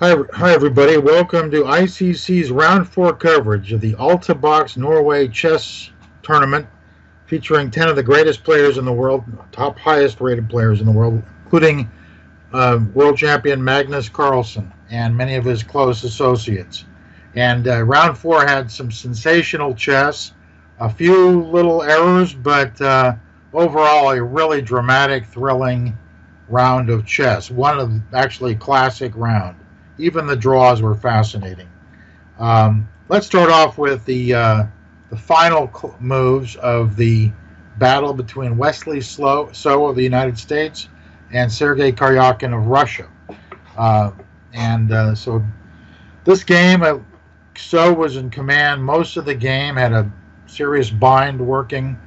Hi everybody. Welcome to ICC's Round 4 coverage of the Altibox Norway Chess Tournament, featuring 10 of the greatest players in the world, top highest rated players in the world, including world champion Magnus Carlsen and many of his close associates. And Round 4 had some sensational chess, a few little errors, but overall a really dramatic, thrilling round of chess. One of actually classic round. Even the draws were fascinating. Let's start off with the final moves of the battle between Wesley So of the United States and Sergei Karyakin of Russia. So this game, So was in command most of the game, had a serious bind working.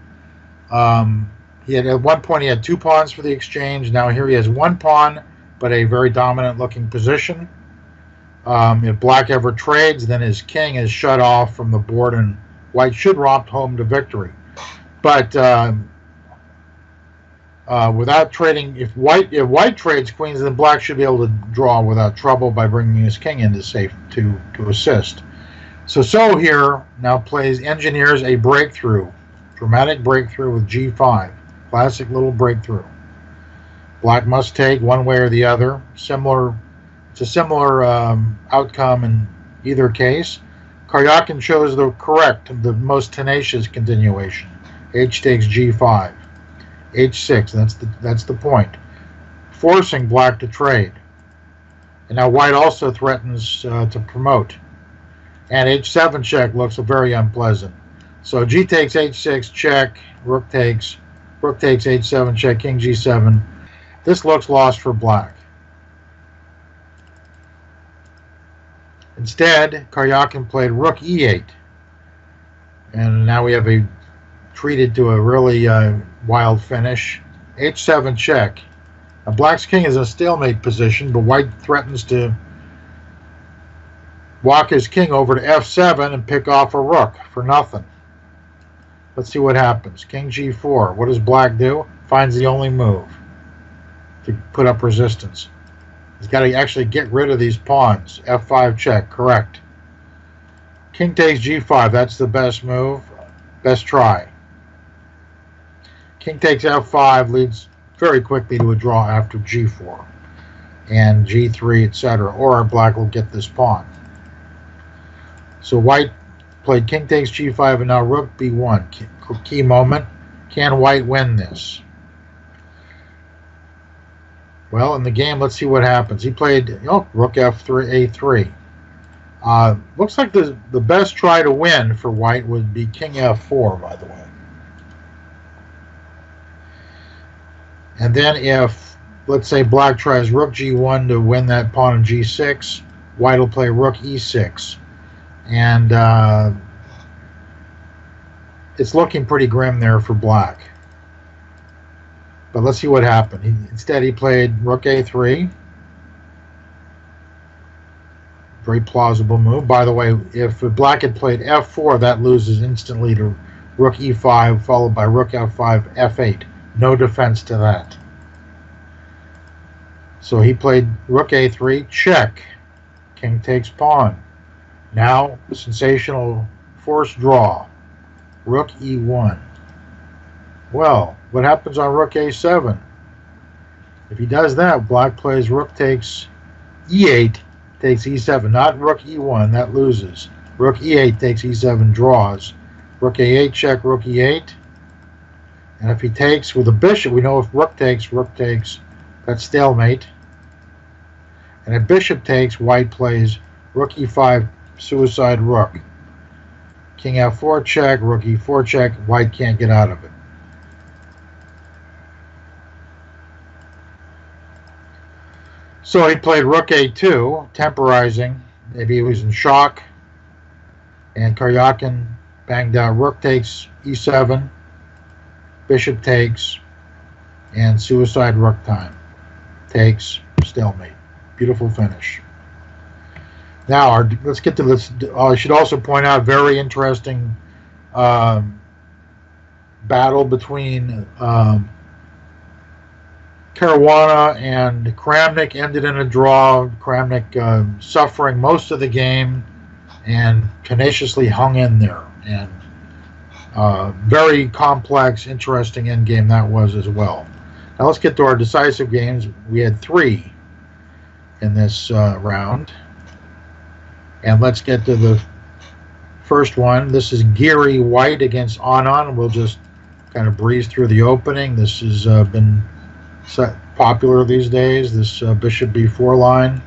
At one point he had 2 pawns for the exchange. Now here he has 1 pawn, but a very dominant looking position. If Black ever trades, then his king is shut off from the board, and White should romp home to victory. But without trading, if White trades queens, then Black should be able to draw without trouble by bringing his king into safe to assist. So here now engineers a breakthrough, dramatic breakthrough with G5, classic little breakthrough. Black must take one way or the other. It's a similar outcome in either case. Karyakin chose the most tenacious continuation. H takes G5, H6. That's the point, forcing Black to trade. And now White also threatens to promote. And H7 check looks very unpleasant. So G takes H6 check, Rook takes H7 check, King G7. This looks lost for Black. Instead, Karyakin played Rook E8, and now we have treated to a really wild finish. H7 check. Now Black's king is in a stalemate position, but White threatens to walk his king over to F7 and pick off a rook for nothing. Let's see what happens. King G4. What does Black do? Finds the only move to put up resistance. He's got to actually get rid of these pawns. F5 check, correct. King takes G5, that's the best move. Best try. King takes F5 leads very quickly to a draw after G4. And G3, etc. Or Black will get this pawn. So White played King takes G5 and now Rook B1. Key moment. Can White win this? Well, in the game, let's see what happens. He played Rook F3, A3. Looks like the best try to win for White would be King F4, by the way. And then if, let's say, Black tries Rook G1 to win that pawn on G6, White will play Rook E6. And it's looking pretty grim there for Black. But let's see what happened. Instead, he played Rook A3. Very plausible move. By the way, if Black had played F4, that loses instantly to Rook E5, followed by Rook F5, F8. No defense to that. So he played Rook A3, check. King takes pawn. Now, sensational forced draw. Rook E1. Well, what happens on Rook A7? If he does that, Black plays Rook takes E8, takes E7, not Rook E1, that loses. Rook E8 takes E7, draws. Rook A8 check, Rook E8. And if he takes with a bishop, we know if Rook takes, that's stalemate. And if Bishop takes, White plays Rook E5, suicide Rook. King F4 check, Rook E4 check, White can't get out of it. So he played Rook A2, temporizing. Maybe he was in shock. And Karyakin banged out Rook takes E7, Bishop takes, and suicide Rook time. Takes, stalemate. Beautiful finish. Now, let's get to this. I should also point out very interesting battle between Caruana and Kramnik ended in a draw. Kramnik suffering most of the game and tenaciously hung in there. And very complex, interesting endgame that was as well. Now let's get to our decisive games. We had 3 in this round. And let's get to the first one. This is Giri White against Anand. We'll just kind of breeze through the opening. This has been popular these days, this bishop b4 line.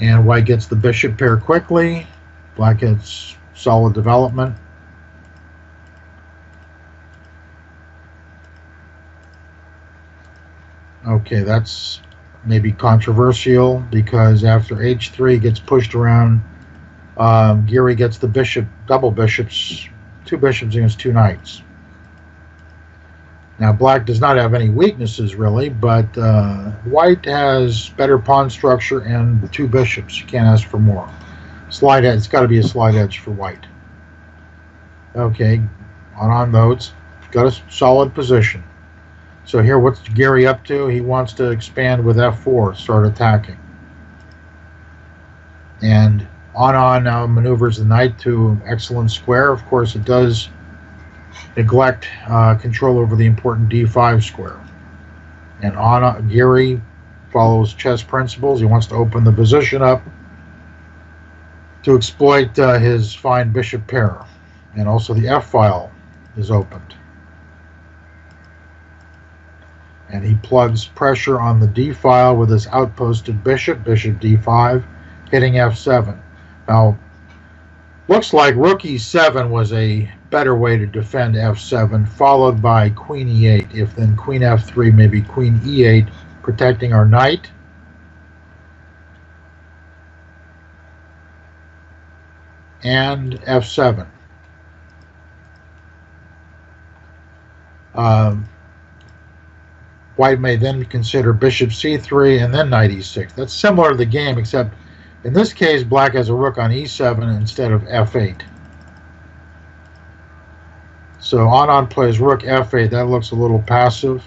And White gets the bishop pair quickly. Black gets solid development. Okay, that's maybe controversial because after h3 gets pushed around, Giri gets the bishop, double bishops, 2 bishops against 2 knights. Now, Black does not have any weaknesses, really, but White has better pawn structure and 2 bishops. You can't ask for more. Slide edge, it's got to be a slide edge for White. Okay, on those, got a solid position. So here, what's Giri up to? He wants to expand with f4, start attacking. And Anand now maneuvers the knight to excellent square. Of course, it does neglect control over the important d5 square. And Giri follows chess principles. He wants to open the position up to exploit his fine bishop pair. And also the f-file is opened. And he plugs pressure on the d-file with his outposted bishop, bishop d5, hitting f7. Now, looks like rook e7 was a better way to defend f7, followed by queen e8. If then queen f3, maybe queen e8, protecting our knight. And f7. White may then consider bishop c3 and then knight e6. That's similar to the game, except in this case, Black has a rook on e7 instead of f8. So Anand plays rook f8. That looks a little passive.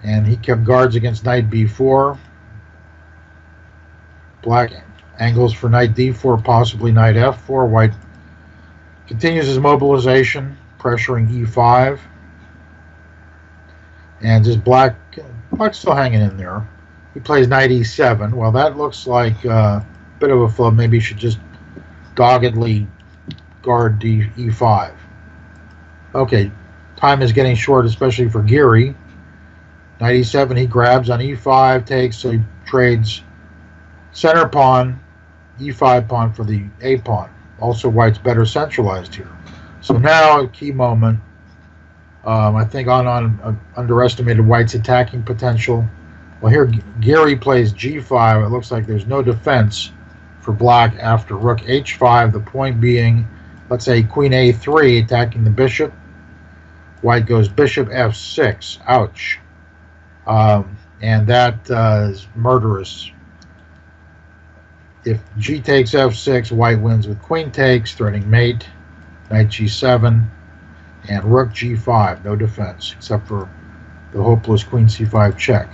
And he kept guards against knight b4. Black angles for knight d4, possibly knight f4. White continues his mobilization, pressuring e5. And just Black's still hanging in there. He plays knight e7. Well, that looks like a bit of a flub. Maybe he should just doggedly guard e5. Okay, time is getting short, especially for Giri. Knight e7, he grabs on e5, takes, so he trades center pawn, e5 pawn for the a pawn. Also, White's better centralized here. So now, a key moment. I think Anand underestimated White's attacking potential. Well, here Giri plays g5. It looks like there's no defense for Black after rook h5. The point being, let's say queen a3 attacking the bishop. White goes bishop f6. Ouch. And that is murderous. If g takes f6, White wins with queen takes, threatening mate, knight g7, and rook g5. No defense, except for the hopeless queen c5 check.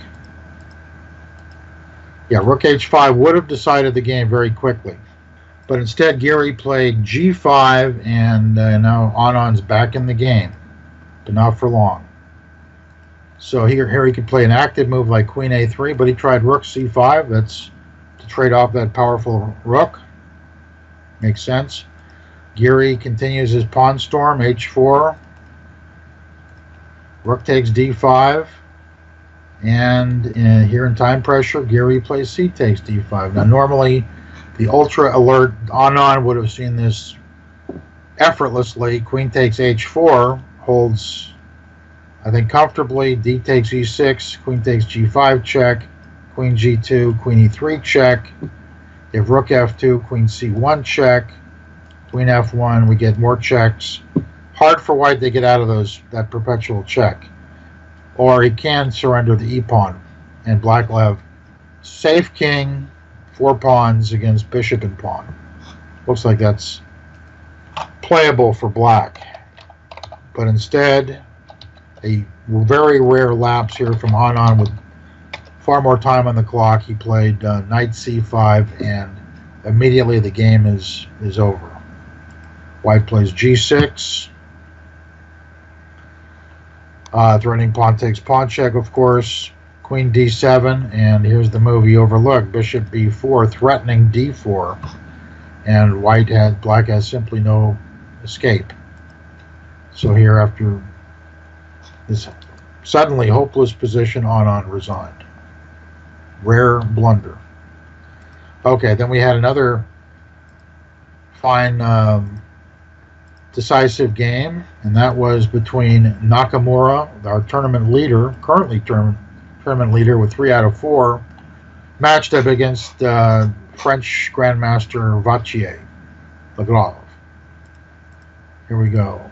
Yeah, rook h5 would have decided the game very quickly. But instead, Giri played g5, and now Anand's back in the game, but not for long. So here he could play an active move like queen a3, but he tried rook c5. That's to trade off that powerful rook. Makes sense. Giri continues his pawn storm, h4. Rook takes d5. And here in time pressure, Giri plays c takes d5. Now, normally, the ultra alert Anand would have seen this effortlessly. Queen takes h4, holds, I think, comfortably. D takes e6, queen takes g5 check, queen g2, queen e3 check. If rook f2, queen c1 check, queen f1, we get more checks. Hard for White to get out of that perpetual check. Or he can surrender the e-pawn, and Black will have safe king, 4 pawns against bishop and pawn. Looks like that's playable for Black. but instead a very rare lapse here from Anand with far more time on the clock. He played knight c5, and immediately the game is over. White plays g6, threatening pawn takes pawn check, of course. Queen d7, and here's the move he overlooked, bishop b4, threatening d4, and black has simply no escape. So here, after this suddenly hopeless position, Anand resigned. Rare blunder. Okay, then we had another fine decisive game, and that was between Nakamura, our tournament leader, currently tournament leader with 3 out of 4, matched up against French Grandmaster Vachier, Legrave. Here we go.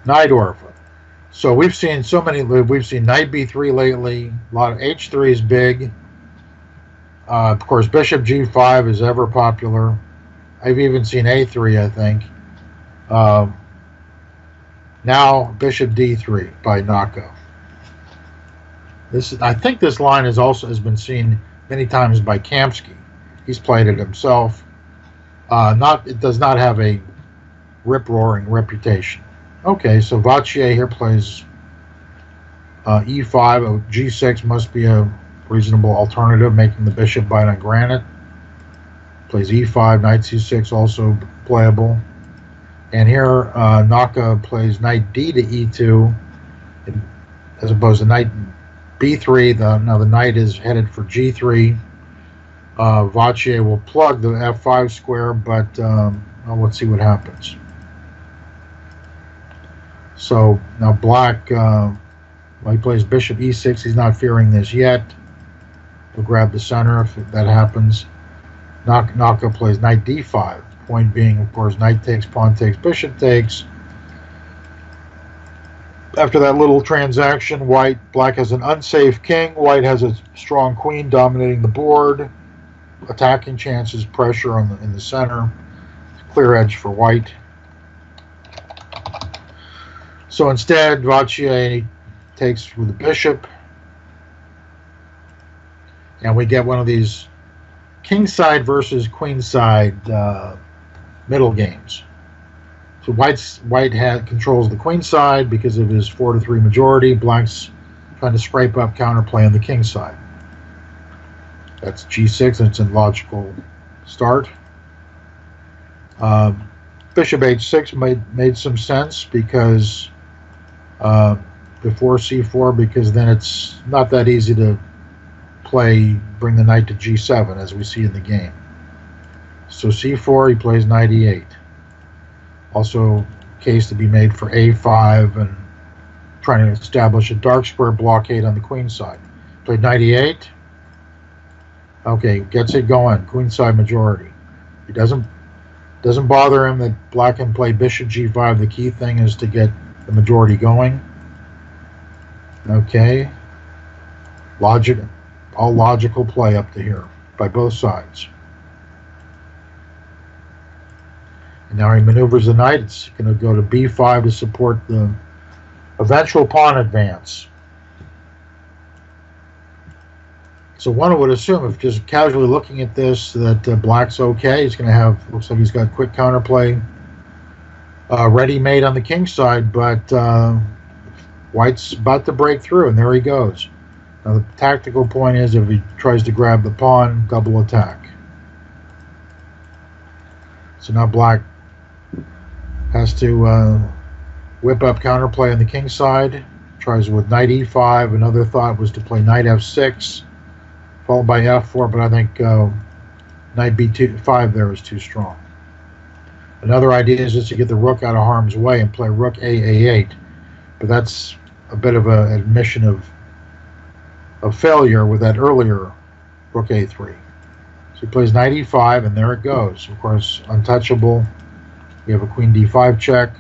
Najdorf. So we've seen we've seen knight b3 lately. A lot of h3 is big. Of course, bishop g5 is ever popular. I've even seen a3, I think. Now bishop d3 by Naka. I think this line has been seen many times by Kamsky. He's played it himself. It does not have a rip-roaring reputation. Okay, so Vachier here plays e5. G6 must be a reasonable alternative, making the bishop bite on granite. Plays e5, knight c6, also playable. And here Naka plays knight d to e2, as opposed to knight b3. Now the knight is headed for g3. Vachier will plug the f5 square, but let's see what happens. So now black, he plays bishop e6. He's not fearing this yet. He'll grab the center if that happens. Naka plays knight d5. Point being, of course, knight takes, pawn takes, bishop takes. After that little transaction, black has an unsafe king. White has a strong queen dominating the board. Attacking chances, pressure in the center. Clear edge for white. So instead, Vachier takes with the bishop, and we get one of these kingside versus queenside middle games. So white controls the queen side because of his 4-3 majority. Black's trying to scrape up counterplay on the king side. That's g6, and it's a logical start. Bishop h6 made some sense because before c4, because then it's not that easy to bring the knight to g7 as we see in the game. So c4, he plays knight e8. Also, case to be made for a5 and trying to establish a dark square blockade on the queen side. Played knight e8. Okay, gets it going. Queenside majority. It doesn't bother him that black can play bishop g5. The key thing is to get the majority going. Okay. All logical play up to here by both sides. And now he maneuvers the knight. It's going to go to b5 to support the eventual pawn advance. So one would assume, if just casually looking at this, that black's okay. He's going to looks like he's got quick counterplay ready-made on the king side, but white's about to break through, and there he goes. Now the tactical point is, if he tries to grab the pawn, double attack. So now black has to whip up counterplay on the king side. Tries with knight e5. Another thought was to play knight f6. Followed by f4, but I think knight b5 there is too strong. Another idea is just to get the rook out of harm's way and play rook a8, but that's a bit of an admission of failure with that earlier rook a3. So he plays knight e5, and there it goes. Of course, untouchable. We have a queen d5 check,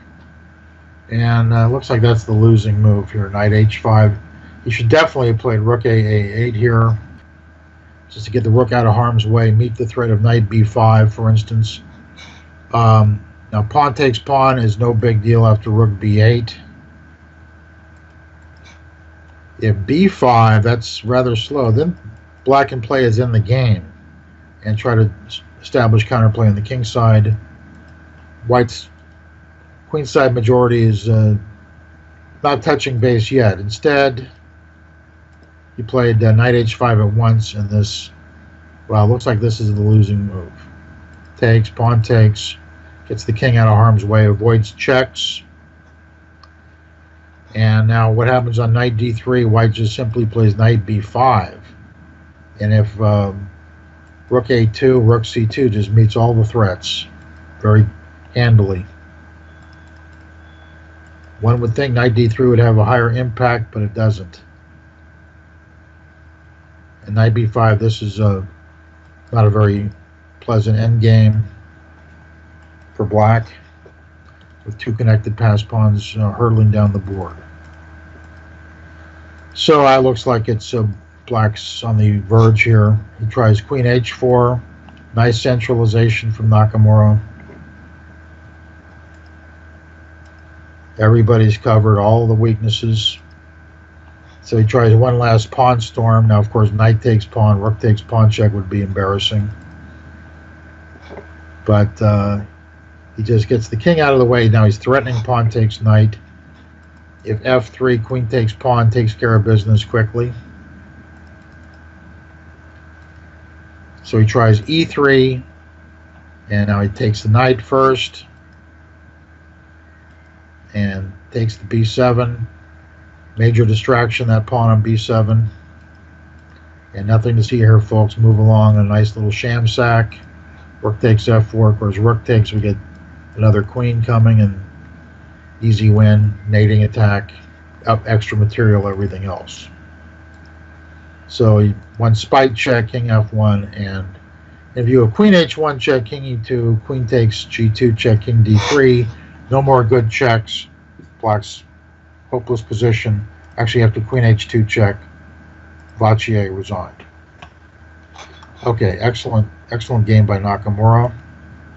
and looks like that's the losing move here, knight h5. He should definitely have played rook a8 here, just to get the rook out of harm's way, meet the threat of knight b5, for instance. Now pawn takes pawn is no big deal after rook b8. If b5, that's rather slow. Then black can play as in the game and try to establish counterplay on the king side. White's queenside majority is not touching base yet. Instead, he played knight h5 at once, and this, well, looks like this is the losing move. Takes, pawn takes, gets the king out of harm's way, avoids checks. And now what happens on knight d3, white just simply plays knight b5. And if rook a2, rook c2 just meets all the threats very handily. One would think knight d3 would have a higher impact, but it doesn't. And knight b5, this is not a very pleasant endgame for black, with two connected pass pawns hurtling down the board. So it looks like it's black's on the verge here. He tries queen h4. Nice centralization from Nakamura. Everybody's covered all the weaknesses. So he tries one last pawn storm. Now, of course, knight takes pawn, rook takes pawn check would be embarrassing. But he just gets the king out of the way. Now he's threatening pawn takes knight. If f3, queen takes pawn, takes care of business quickly. So he tries e3, and now he takes the knight first, and takes the b7. Major distraction, that pawn on b7. And nothing to see here, folks. Move along a nice little sham sack. Rook takes f4. Of course, rook takes, we get another queen coming, and easy win, nating attack, up extra material, everything else. So he won spite check, king f1, and in view of queen h1 check, king e2, queen takes g2 check, king d3. No more good checks. Black's hopeless position. Actually, after queen h2 check, Vachier resigned. Okay, excellent game by Nakamura,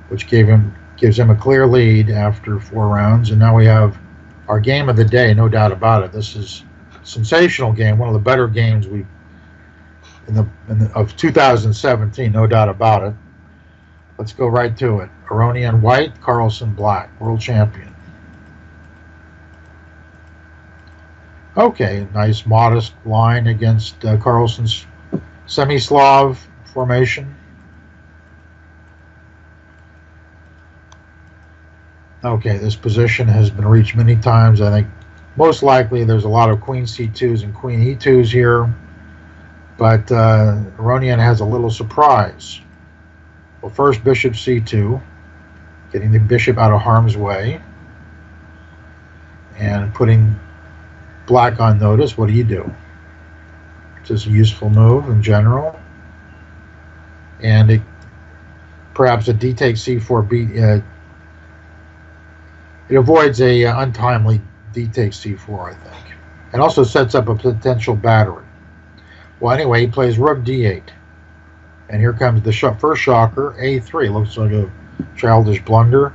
which gives him a clear lead after 4 rounds. And now we have our game of the day, no doubt about it. This is a sensational game, one of the better games of 2017, no doubt about it. Let's go right to it. Aronian white, Carlsen black, world champion. Okay, nice modest line against Carlsen's semi-Slav formation. Okay, this position has been reached many times. I think most likely there's a lot of queen c2s and queen e2s here, but Aronian has a little surprise. Well, first bishop c2, getting the bishop out of harm's way and putting black on notice. What do you do? It's just a useful move in general. And perhaps a d takes c4, it avoids a untimely d takes c4, I think. And also sets up a potential battery. Well, anyway, he plays rook d8. And here comes the first shocker, a3. Looks like a childish blunder.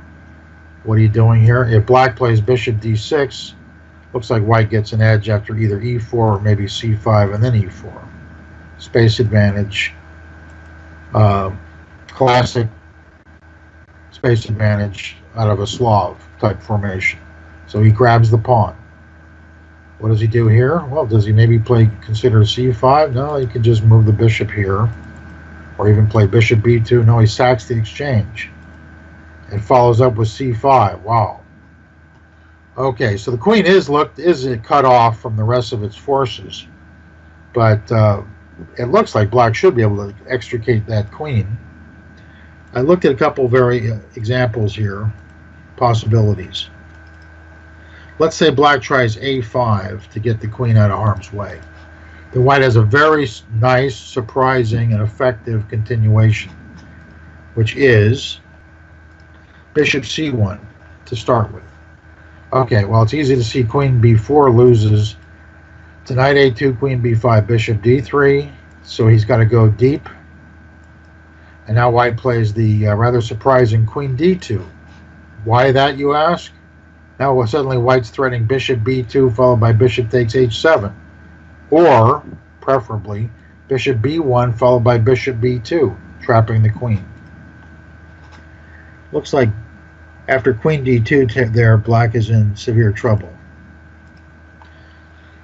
What are you doing here? If black plays bishop d6, looks like white gets an edge after either e4 or maybe c5 and then e4. Space advantage. Classic space advantage out of a Slav type formation. So he grabs the pawn. What does he do here? Well, does he maybe consider c5? No, he can just move the bishop here. Or even play bishop b2. No, he sacks the exchange. And follows up with c5. Wow. Okay, so the queen is cut off from the rest of its forces. But it looks like black should be able to extricate that queen. I looked at a couple very examples here, possibilities. Let's say black tries a5 to get the queen out of harm's way. Then white has a very nice, surprising, and effective continuation, which is bishop c1 to start with. Okay, well, it's easy to see queen b4 loses to knight a2, queen b5, bishop d3, so he's got to go deep. And now white plays the rather surprising queen d2. Why that, you ask? Now suddenly white's threatening bishop b2 followed by bishop takes h7. Or, preferably, bishop b1 followed by bishop b2, trapping the queen. Looks like after queen d2 there, black is in severe trouble.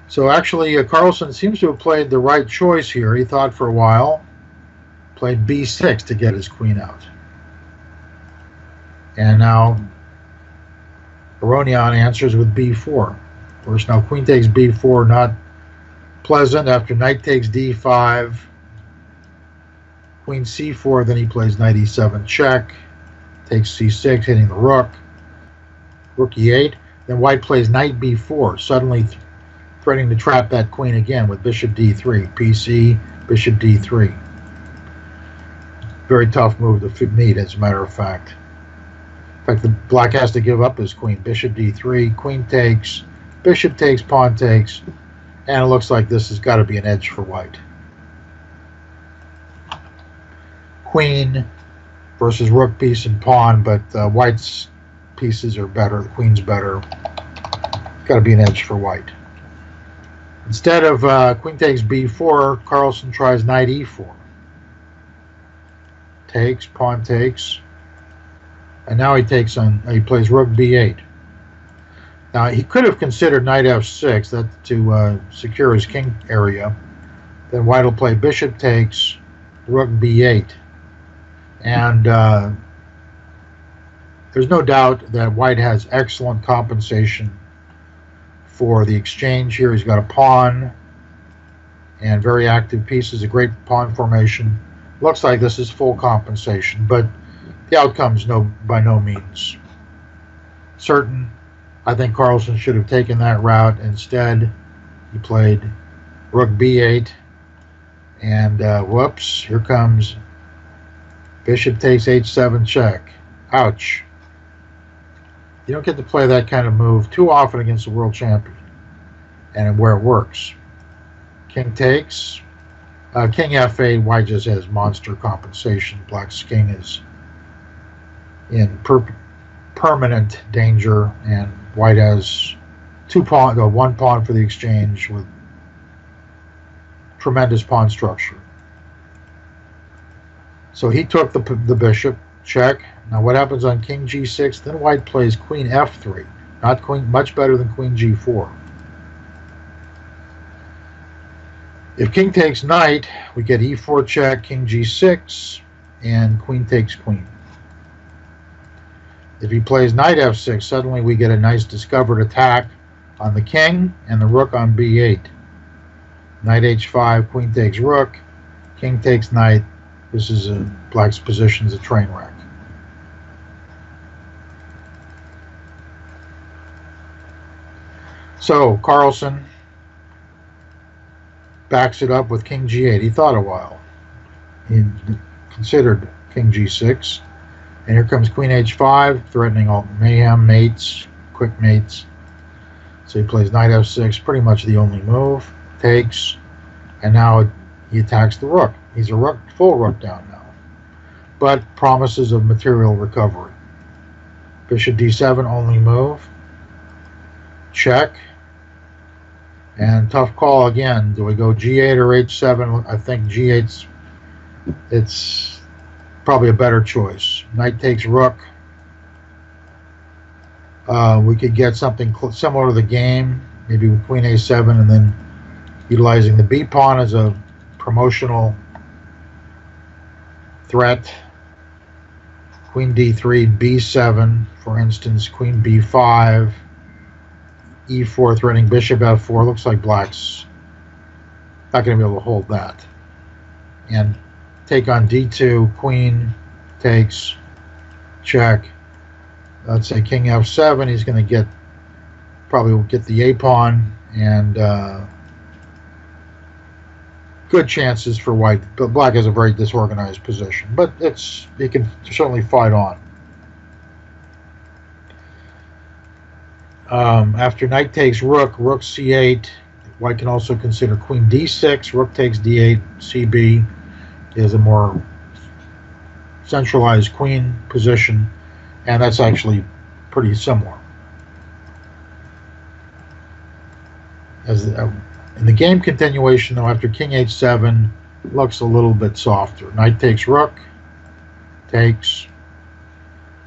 So actually, Carlsen seems to have played the right choice here. He thought for a while, played b6 to get his queen out. And now Aronian answers with b4. Of course, now queen takes b4, not pleasant. After knight takes d5, queen c4, then he plays knight e7 check, takes c6, hitting the rook, rook e8. Then white plays knight b4, suddenly threatening to trap that queen again with bishop d3, pc, bishop d3. Very tough move to meet, as a matter of fact. In fact, the black has to give up his queen. Bishop d3, queen takes, bishop takes, pawn takes, and it looks like this has got to be an edge for white. Queen versus rook piece and pawn, but white's pieces are better, the queen's better. Got to be an edge for white. Instead of queen takes b4, Carlsen tries knight e4. Takes, pawn takes, and now he plays rook b8. Now he could have considered knight f6 that to secure his king area. Then white will play bishop takes, rook b8, and there's no doubt that white has excellent compensation for the exchange here. He's got a pawn and very active pieces, a great pawn formation. Looks like this is full compensation, but the outcome's by no means certain. I think Carlsen should have taken that route. Instead, he played rook b8, and whoops, here comes bishop takes h7 check. Ouch. You don't get to play that kind of move too often against a world champion, and where it works. King takes, king f8, white just has monster compensation. Black's king is in permanent danger, and white has one pawn for the exchange with tremendous pawn structure. So he took the bishop, check. Now what happens on king g6? Then white plays queen f3. Not queen, much better than queen g4. If king takes knight, we get e4 check, king g6, and queen takes queen. If he plays knight f6, suddenly we get a nice discovered attack on the king and the rook on b8. Knight h5, queen takes rook, king takes knight. This is black's position is a train wreck. So Carlsen backs it up with king g8. He thought a while. He considered king g6. And here comes queen h5, threatening all mayhem, mates, quick mates. So he plays knight f6, pretty much the only move. Takes, and now he attacks the rook. He's a full rook down now, but promises of material recovery. Bishop d7, only move. Check. And tough call again. Do we go g8 or h7? I think g8's it's probably a better choice. Knight takes rook. We could get something similar to the game, maybe with queen a7, and then utilizing the b pawn as a promotional threat. Queen d3, b7, for instance, queen b5, e4 threatening bishop f4. Looks like black's not going to be able to hold that. And take on d2, queen takes, check. Let's say king f7. He's going to probably get the a pawn, and good chances for white. But black has a very disorganized position, but he can certainly fight on. After knight takes rook, rook c8. White can also consider queen d6, rook takes d8, cb is a more centralized queen position, and that's actually pretty similar. As in the game continuation, though, after king h7, looks a little bit softer. Knight takes rook, takes,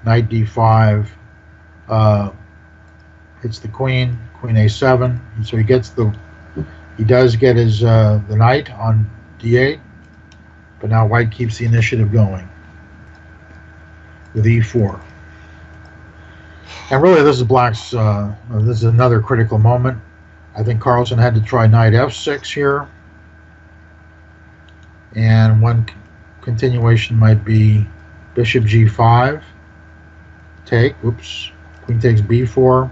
knight d5, hits the queen, queen a7, and so he does get his the knight on d8, but now white keeps the initiative going with e4. And really, this is black's. This is another critical moment. I think Carlsen had to try knight f6 here, and one continuation might be bishop g5, take. Oops, queen takes b4,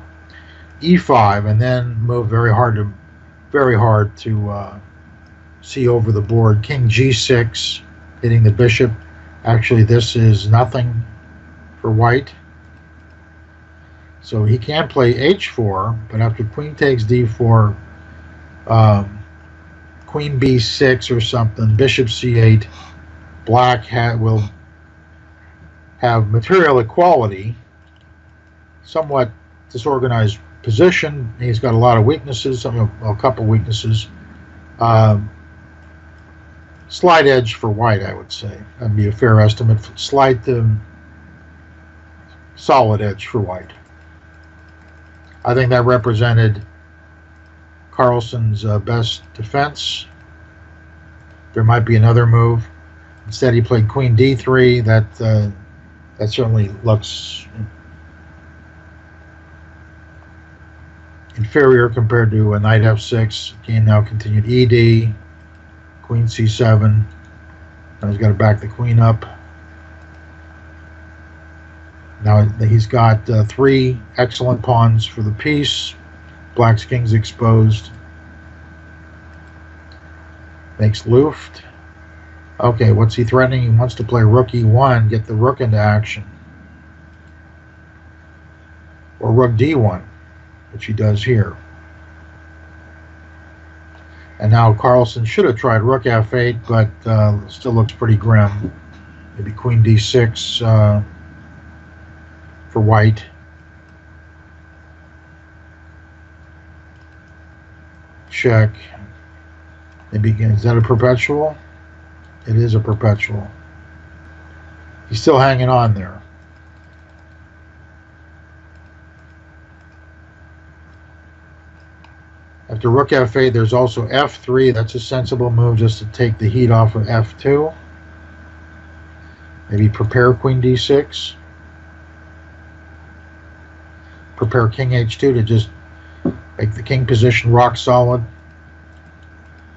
e5, and then move very hard to see over the board. King g6, hitting the bishop. Actually, this is nothing for white. So he can play h4, but after queen takes d4, queen b6 or something, bishop c8, black will have material equality, somewhat disorganized position. He's got a lot of weaknesses, a couple weaknesses. Slight edge for white, I would say. That'd be a fair estimate. Slight solid edge for white. I think that represented Carlsen's best defense. There might be another move. Instead, he played queen d3. That certainly looks inferior compared to a knight f6. Game now continued ed, queen c7. Now he's got to back the queen up. Now he's got 3 excellent pawns for the piece. Black's king's exposed. Makes Luft. Okay, what's he threatening? He wants to play rook e1, get the rook into action. Or rook d1, which he does here. And now Carlsen should have tried rook f8, but still looks pretty grim. Maybe queen d6 for white. Check. Maybe, is that a perpetual? It is a perpetual. He's still hanging on there. After rook f8, there's also f3. That's a sensible move just to take the heat off of f2. Maybe prepare queen d6. Prepare king h2 to just make the king position rock solid.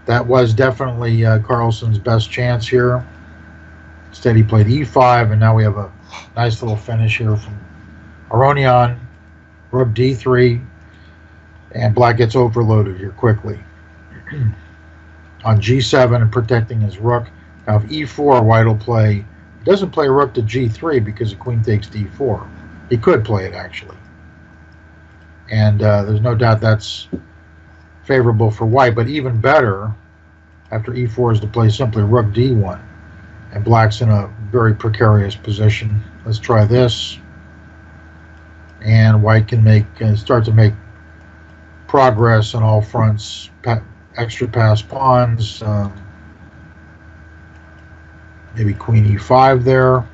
That was definitely Carlsen's best chance here. Instead, he played e5, and now we have a nice little finish here from Aronian. Rook d3, and black gets overloaded here quickly. On g7 and protecting his rook. Now, if e4, white will play. He doesn't play rook to g3 because the queen takes d4. He could play it, actually. And there's no doubt that's favorable for white, but even better after e4 is to play simply rook d1, and black's in a very precarious position. Let's try this, and white can start to make progress on all fronts. Extra pass pawns, maybe queen e5 there.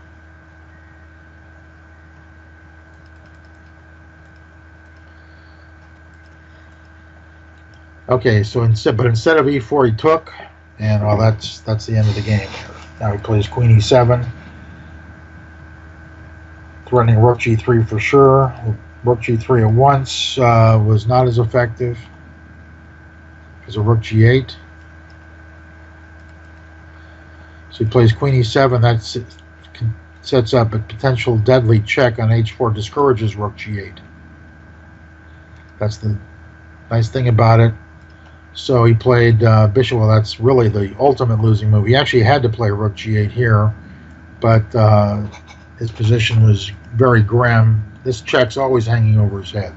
Okay, so instead of e4, he took, and well, that's the end of the game here. Now he plays queen e7, threatening rook g3 for sure. Rook g3 at once was not as effective as a rook g8. So he plays queen e7. That sets up a potential deadly check on h4, discourages rook g8. That's the nice thing about it. So he played bishop. Well, that's really the ultimate losing move. He actually had to play rook g8 here, but his position was very grim. This check's always hanging over his head.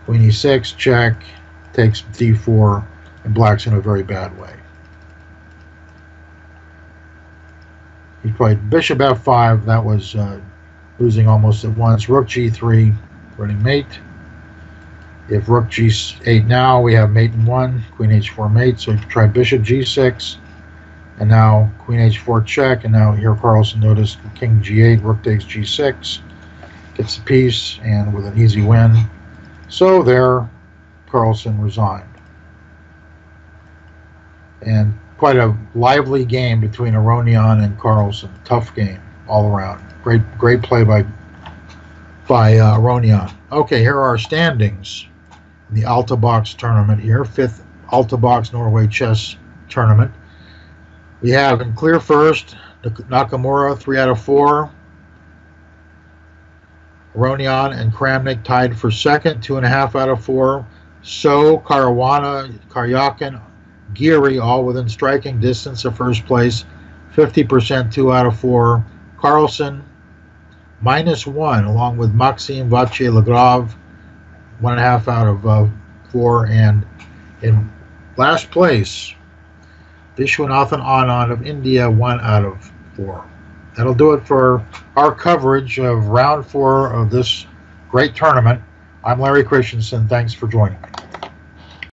Queen e6, check, takes d4, and black's in a very bad way. He played bishop f5. That was losing almost at once. Rook g3, running mate. If rook g8 now, we have mate in 1, queen h4 mate, so we try bishop g6, and now queen h4 check, and now here Carlsen noticed king g8, rook takes g6, gets the piece, and with an easy win. So there, Carlsen resigned. And quite a lively game between Aronian and Carlsen. Tough game all around. Great play by Aronian. Okay, here are our standings in the Altibox tournament here. 5th Altibox Norway Chess Tournament. We have in clear first, Nakamura, 3 out of 4. Aronian and Kramnik tied for second, 2.5 out of 4. So, Caruana, Karyakin, Giri, all within striking distance of first place, 50%, 2 out of 4. Carlsen, -1, along with Maxime Vachier-Lagrave, 1.5 out of 4. And in last place, Vishwanathan Anand of India, 1 out of 4. That'll do it for our coverage of round 4 of this great tournament. I'm Larry Christiansen. Thanks for joining me.